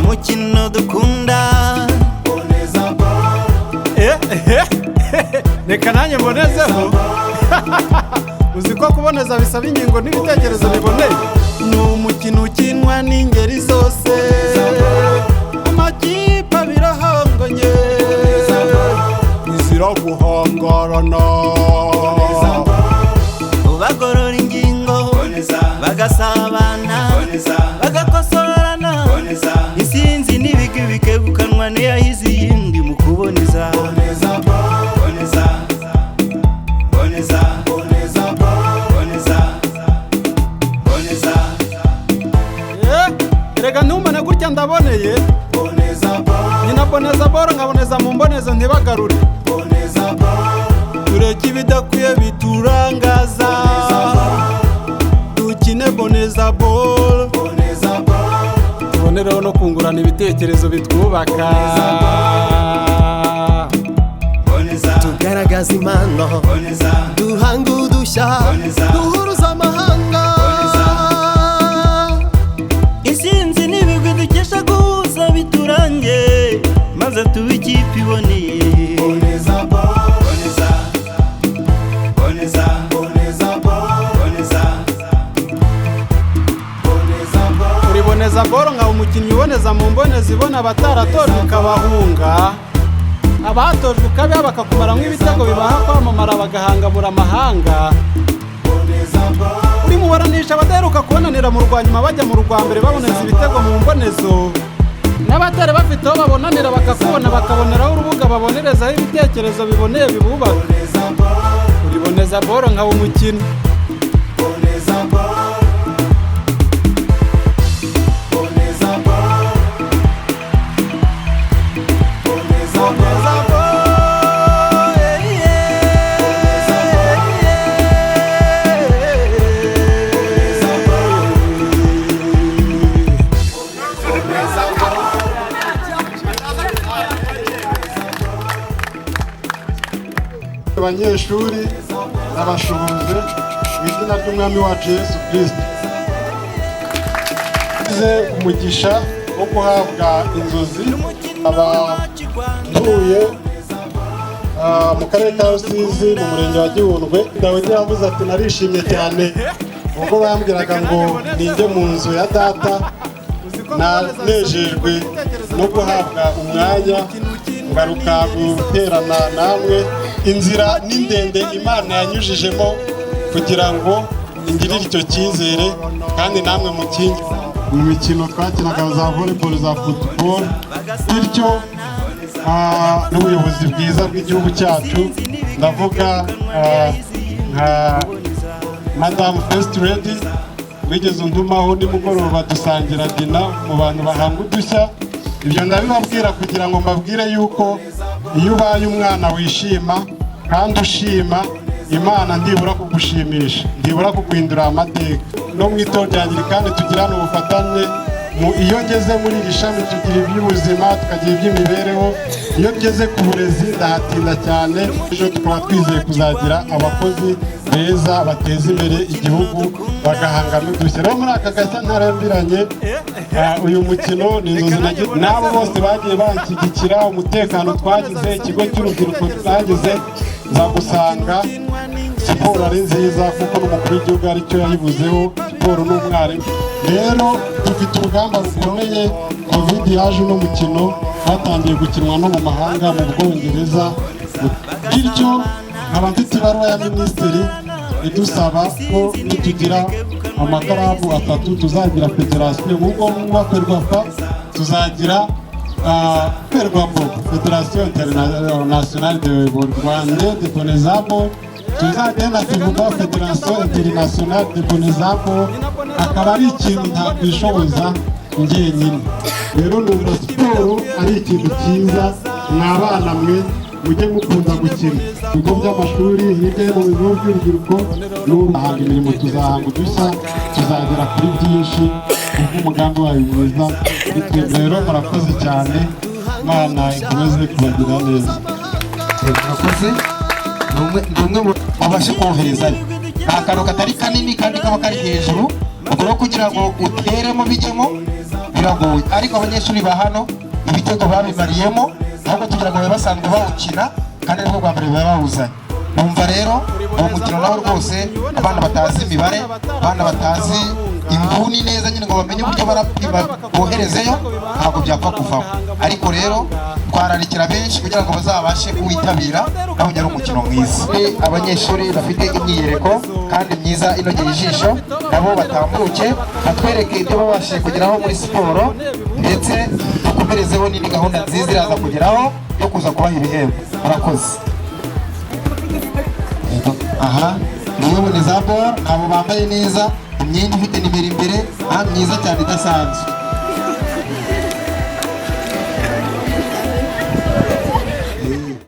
umukino dukunda. Reka nanjye mbonezeho. Uzi ko kuboneza bisaba ingingo n'ibitekerezo biboneye. Ni umukino ukinwa n'ingeri zose, amakipe abiri ahanganye bizira guhangarana, bagorora ingingo bagasabana bagakosorana, isinzi n'ibigwi bikegukanwa n'iyahize iyindi mu kuboneza. Erega ntumane gutya ndaboneye. Nyina boneza boro nkaboneza mu mbonezo ntibagarure. Tureke ibidakwiye biturangaza, dukine boneza ball. Tubonereho no kungurana ibitekerezo bitwubaka, tugaragaza impano, duhanga udushya, duhuruza amahanga. Isinzi n'ibigwi dukesha guhuza biturange, maze tuba ikipe iboneye. uri boneza boro nkaba umukinnyi uboneza mu mboneza ibona abataratojwe ukabahunga, abatojwe ukabiha bakakumaramo ibitego bibaha kwamamara bagahangamura amahanga. uri mubaranisha abadaheruka kubonanira mu rwanyuma bajya mu rwa mbere baboneza ibitego mu mbonezo, n'abatari bafite aho babonanira bakakubona bakaboneraho urubuga babonerezaho ibitekerezo biboneye bibubaka. uri boneza boro nkaba umukino. Abanyeshuri n'abashunje mu izina ry'umwami wacu Yesu Kristo, tugize umugisha wo guhabwa inzozi. Abatuye mu karere ka Rusizi mu murenge wa Gihundwe, Dawidi yavuze ati narishimye cyane ubwo bambwiraga ngo ninjye mu nzu ya data. Nanejejwe no guhabwa umwanya ngaruka guterana namwe. Inzira ni ndende Imana yanyujijemo kugira ngo ingirire icyo cyizere, kandi namwe mukingi mu mikino twakinaga za volleyball, za football, bityo n'ubuyobozi bwiza bw'igihugu cyacu. Ndavuga nka Madame First Lady wigeze undumaho nimugoroba dusangira dina mu bantu bahanga udushya. Ibyo ndabibabwira kugira ngo mbabwire yuko iyo ubaye umwana wishima kandi ushima Imana, ndibura kugushimisha, ndibura kuguhindura amateka. No mu itorero rya Anglikani tugirana ubufatanye. Iyo ngeze muri iri shami tugira iby'ubuzima, tukagira iby'imibereho. Iyo ngeze ku burezi ndahatinda cyane. Ejo tukaba twizeye kuzagira abakozi beza bateza imbere igihugu bagahanga n'udushya. Rero muri aka gashya ntarambiranye, uyu mukino ni inzozi nagize, n'abo bose bagiye banshyigikira, umutekano twagize, ikigo cy'urubyiruko twagize, nza gusanga siporo ari nziza kuko n'umukuru w'igihugu aricyo yayibuzeho. Siporo ni umwarimu. Rero dufite urugamba rukomeye. Covid yaje n'umukino batangiye gukinwa no mu mahanga, mu Bwongereza. Bityo nkaba mfite ibaruwa ya minisitiri idusaba ko nitugira amakarabu 3 tuzagira federasiyo, nk'ubwo mwuba Ferwafa tuzagira Ferwabo, Federasiyo Internationale de Rwanda de Bonezabo, tuzagenda tuvuga Federasiyo Internationale de Bonezabo. Akaba ari ikintu ntakwishoboza njyenyine. Rero numva siporo ari ikintu cyiza. Mwabana mwe mujye mukunda gukina ibigo by'amashuri, hirya mu bigo by'urubyiruko n'ahandi imirimo. Tuzahanga udushya, tuzagera kuri byinshi kuko umugambi wayo mwiza. Rero murakoze cyane, Imana ikomeze kubagira neza. Murakoze. Numwe wabashe koherezanya akantu katari kanini kandi kaba kari hejuru, kugira ngo uteremo bijyemo biragoye, ariko abanyeshuri ba hano ibitego babimariyemo ahubwo tugira ngo babe basanzwe bawukina kandi nibwo bwa mbere baba bawuzanye. Numva rero uwo mukino nawo rwose abana batazi imibare, abana batazi inguni neza nyine ngo bamenye uburyo barapima boherezeyo ntabwo byapfa kuvamo, ariko rero twararikira benshi kugira ngo bazabashe kuwitabira naho ari umukino mwiza. Abanyeshuri bafite imyiyereko kandi myiza inogeye ijisho nabo batambuke batwereke ibyo babashije kugeraho muri siporo, ndetse dukomerezeho n'indi gahunda nziza iraza kugeraho yo kuza kubaha ibihembo. Murakoze. Aha niyo za ball, abo bambaye neza imyenda ifite nimero imbere myiza cyane idasanzwe.